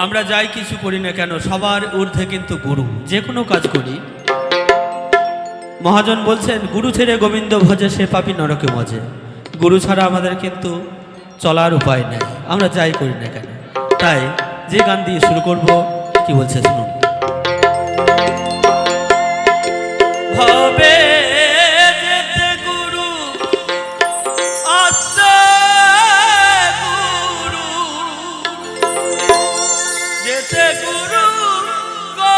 আমরা যাই কিছু করি না কেন সবার ঊর্ধ্বে কিন্তু গুরু। যে কোনো কাজ করি, মহাজন বলছেন গুরু ছেড়ে গোবিন্দ ভজে সে পাপী নরকে মজে। গুরু ছাড়া আমাদের কিন্তু চলার উপায় নেই, আমরা যাই করি না কেন। তাই যে গান দিয়ে শুরু করব, কি বলছে শুনুন। ভবে যেতে গুরু আসতে গুরু, যেতে গুরু গো,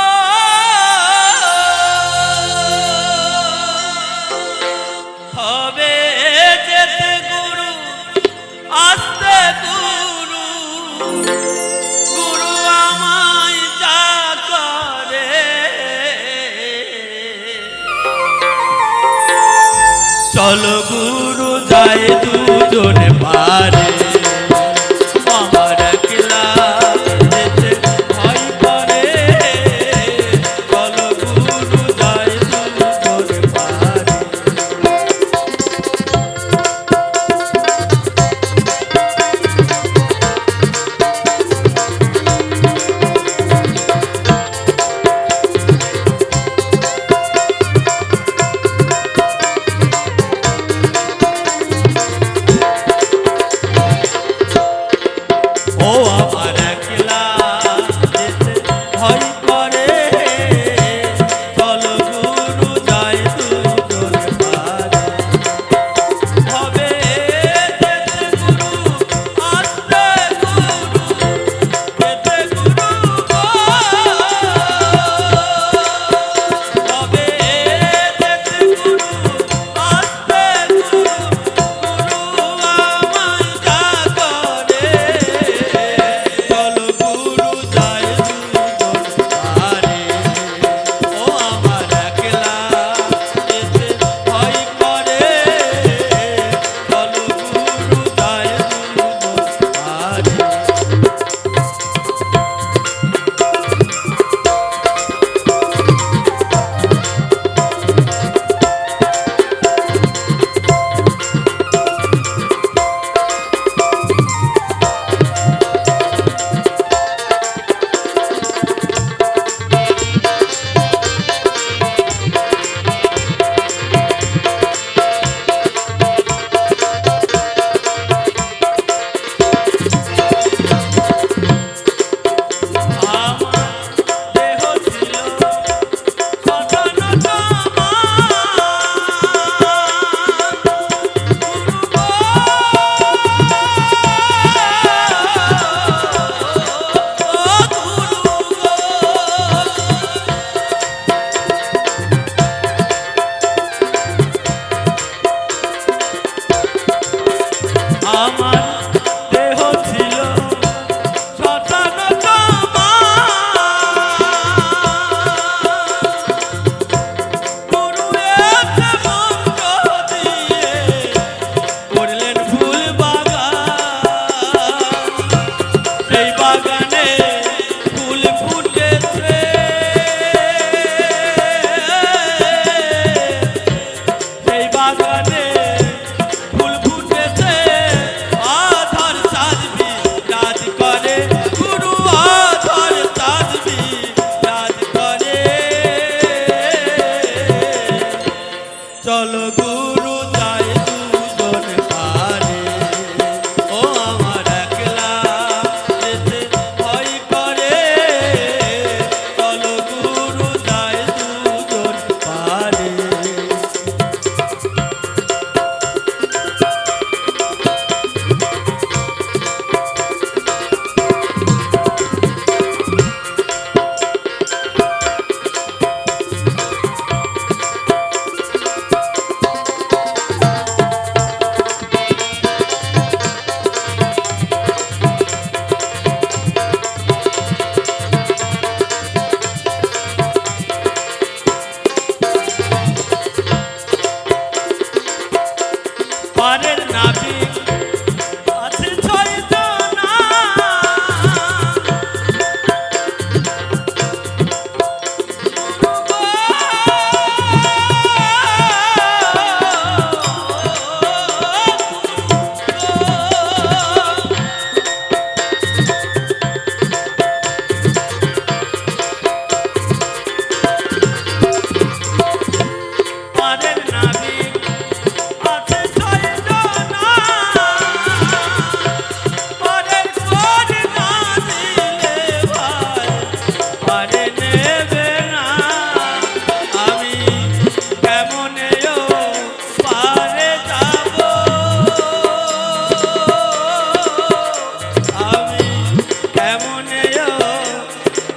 হবে যেতে গুরু আসতে গুরু, গুরু আমায় যা করে চলো গুরু যায় দুজনে পারে। আমার একলা যেতে ভয় করে, চলো গুরু যায় দুজনে পারে।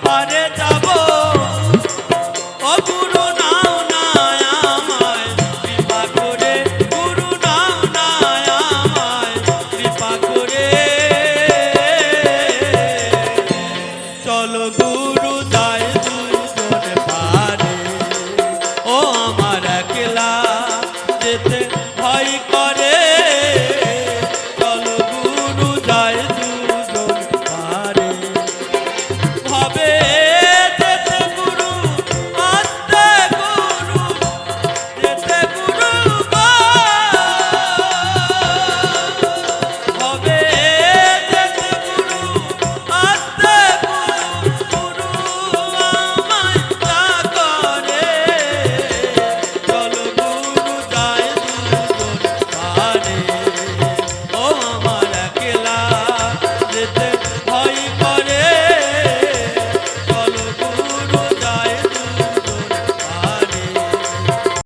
পারে যাব ও গুরু নাও না আমায় কৃপা করে গুরু নাও না আমায় কৃপা করে চলো গুরু যায় দুজন পারে ও আমার একলা যেতে ভয় করে চলো গুরু যায় দুজন পারে ভবে